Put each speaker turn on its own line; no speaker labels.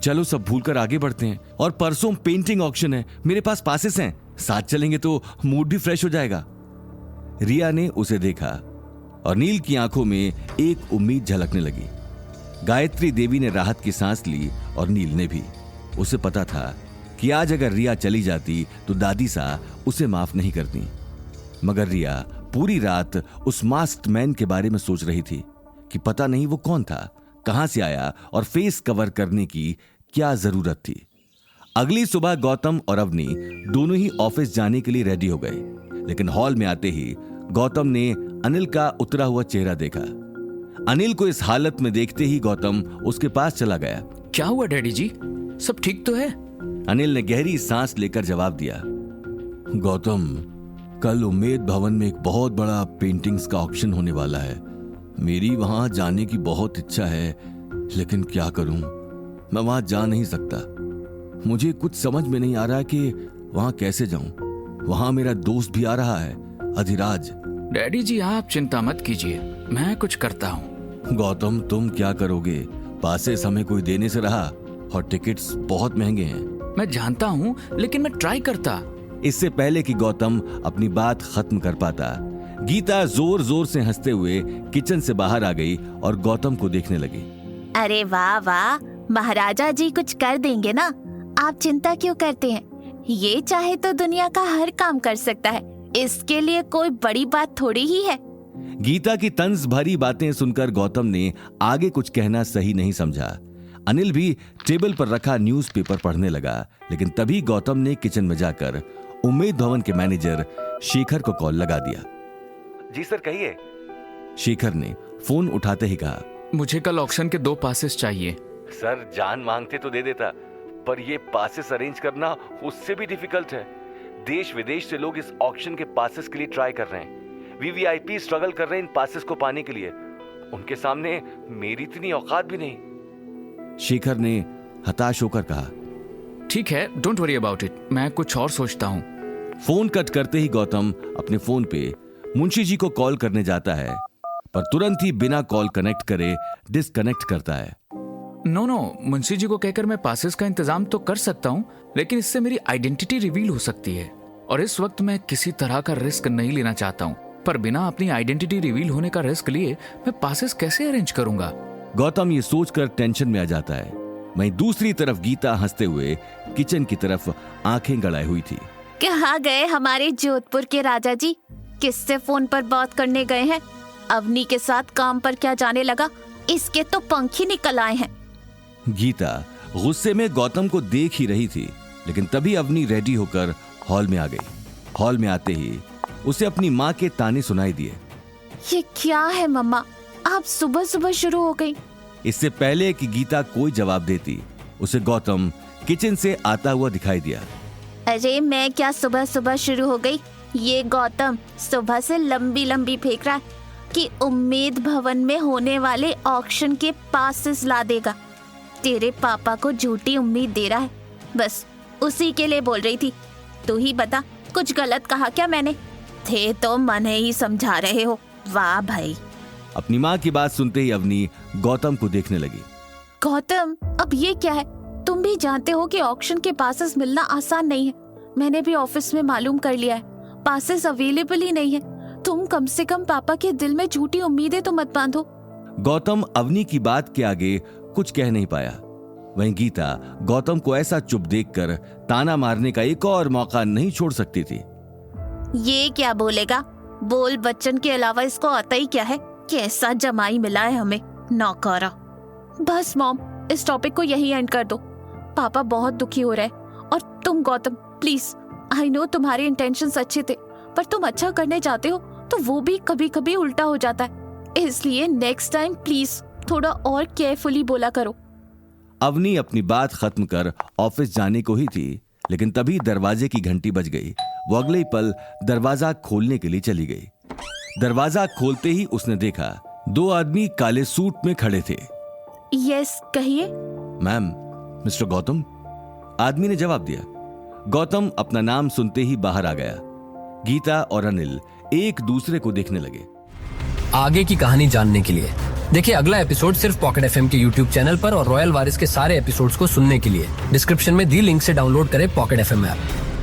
चलो सब भूलकर आगे बढ़ते हैं, और परसों पेंटिंग ऑक्शन है, मेरे पास पासेस हैं, साथ चलेंगे तो मूड भी फ्रेश हो जाएगा। रिया ने उसे देखा और नील की आंखों में एक उम्मीद झलकने लगी। गायत्री देवी ने राहत की सांस ली और नील ने भी। उसे पता था कि आज अगर रिया चली जाती तो दादी सा उसे माफ नहीं करती। मगर रिया पूरी रात उस मास्क्ड मैन के बारे में सोच रही थी कि पता नहीं वो कौन था, कहां से आया और फेस कवर करने की क्या जरूरत थी। अगली सुबह गौतम और अवनी दोनों ही ऑफिस जाने के लिए रेडी हो गए, लेकिन हॉल में आते ही गौतम ने अनिल का उतरा हुआ चेहरा देखा। अनिल को इस हालत में देखते ही गौतम उसके पास चला गया।
क्या हुआ डैडी जी, सब ठीक तो है?
अनिल ने गहरी सांस लेकर जवाब दिया, गौतम, कल उम्मेद भवन में एक बहुत बड़ा पेंटिंग्स का ऑक्शन होने वाला है। मेरी वहां जाने की बहुत इच्छा है, लेकिन क्या करूं, मैं वहां जा नहीं सकता। मुझे कुछ समझ में नहीं आ रहा कि वहां कैसे जाऊं। वहां मेरा दोस्त भी आ रहा है, अधिराज।
डैडी जी आप चिंता मत कीजिए, मैं कुछ करता हूँ।
गौतम, तुम क्या करोगे? पासेस हमें कोई देने से रहा और टिकट्स बहुत महंगे हैं।
मैं जानता हूँ, लेकिन मैं ट्राई करता।
इससे पहले कि गौतम अपनी बात खत्म कर पाता, गीता जोर जोर से हंसते हुए किचन से बाहर आ गई और गौतम को देखने लगी।
अरे वाह वाह, महाराजा जी कुछ कर देंगे ना, आप चिंता क्यों करते हैं? ये चाहे तो दुनिया का हर काम कर सकता है, इसके लिए कोई बड़ी बात थोड़ी ही है।
गीता की तंज भरी बातें सुनकर गौतम ने आगे कुछ कहना सही नहीं समझा। अनिल भी टेबल पर रखा न्यूज़पेपर पढ़ने लगा, लेकिन तभी गौतम ने किचन में जाकर उम्मेद भवन के मैनेजर शेखर को कॉल लगा दिया। जी सर, कहिए। शेखर ने फोन उठाते ही कहा,
मुझे कल ऑक्शन के 2 पासेस चाहिए।
सर, जान मांगते तो दे देता, पर ये पासेस अरेंज करना उससे भी डिफिकल्ट है। देश विदेश से लोग इस ऑक्शन के पासेस के लिए ट्राई कर रहे हैं। वीवीआईपी स्ट्रगल कर रहे हैं इन पासेस को पाने के लिए। उनके सामने मेरी इतनी औकात भी नहीं। शेखर ने हताश होकर कहा,
ठीक है, डोंट वरी अबाउट इट, मैं कुछ और सोचता हूँ।
फोन कट करते ही गौतम अपने फोन पे मुंशी जी को कॉल करने जाता है, पर तुरंत ही बिना कॉल कनेक्ट करे डिस्कनेक्ट करता है।
नो, मुंशी जी को कहकर मैं पासेस का इंतजाम तो कर सकता हूँ, लेकिन इससे मेरी आइडेंटिटी रिवील हो सकती है, और इस वक्त मैं किसी तरह का रिस्क नहीं लेना चाहता हूँ। पर बिना अपनी आइडेंटिटी रिवील होने का रिस्क लिए मैं पासेस कैसे अरेंज करूंगा?
गौतम ये सोचकर टेंशन में आ जाता है। वहीं दूसरी तरफ गीता हंसते हुए किचन की तरफ आंखें गड़ाए हुई थी।
कहाँ गए हमारे जोधपुर के राजा जी? किससे फोन पर बात करने गए हैं? अवनी के साथ काम पर क्या जाने लगा? इसके तो पंख ही निकल आए हैं।
गीता गुस्से में गौतम को देख ही रही थी, लेकिन तभी अवनी रेडी होकर हॉल में आ गई। हॉल में आते ही उसे अपनी माँ के ताने सुनाई दिए।
ये क्या है मम्मा, आप सुबह सुबह शुरू हो गई?
इससे पहले कि गीता कोई जवाब देती, उसे गौतम किचन से आता हुआ दिखाई दिया।
अरे मैं क्या सुबह सुबह शुरू हो गई? ये गौतम सुबह से लंबी लंबी फेंक रहा है कि उम्मेद भवन में होने वाले ऑक्शन के पासेस ला देगा। तेरे पापा को झूठी उम्मीद दे रहा है, बस उसी के लिए बोल रही थी। तू ही बता, कुछ गलत कहा क्या मैंने? थे तो मने ही समझा रहे हो। वाह भाई।
अपनी माँ की बात सुनते ही अवनी गौतम को देखने लगी।
गौतम, अब ये क्या है? तुम भी जानते हो कि ऑक्शन के पासेस मिलना आसान नहीं है। मैंने भी ऑफिस में मालूम कर लिया है, पासेस अवेलेबल ही नहीं है। तुम कम से कम पापा के दिल में झूठी उम्मीदें तो मत बांधो।
गौतम अवनी की बात के आगे कुछ कह नहीं पाया। वहीं गीता गौतम को ऐसा चुप देखकर ताना मारने का एक और मौका नहीं छोड़ सकती थी।
ये क्या बोलेगा? बोल बच्चन के अलावा इसको आता ही क्या है? कैसा जमाई मिला है हमें, नौकरा। बस मॉम, इस टॉपिक को यही एंड कर दो। पापा बहुत दुखी हो रहे हैं, और तुम गौतम प्लीज, आई नो तुम्हारे इंटेंशंस अच्छे थे, पर तुम अच्छा करने जाते हो तो वो भी कभी कभी उल्टा हो जाता है। इसलिए नेक्स्ट टाइम प्लीज थोड़ा और केयरफुली बोला करो।
अवनी अपनी बात खत्म कर ऑफिस जाने को ही थी, लेकिन तभी दरवाजे की घंटी बज गई। वो अगले ही पल दरवाजा खोलने के लिए चली गई। दरवाजा खोलते ही उसने देखा 2 आदमी काले सूट में खड़े थे।
यस, कहिए।
मैम, मिस्टर गौतम, आदमी ने जवाब दिया। गौतम अपना नाम सुनते ही बाहर आ गया। गीता और अनिल एक दूसरे को देखने लगे।
आगे की कहानी जानने के लिए देखिए अगला एपिसोड सिर्फ पॉकेट एफएम के यूट्यूब चैनल पर और रॉयल वारिस के सारे एपिसोड्स को सुनने के लिए डिस्क्रिप्शन में दी लिंक से डाउनलोड करें पॉकेट एफएम ऐप।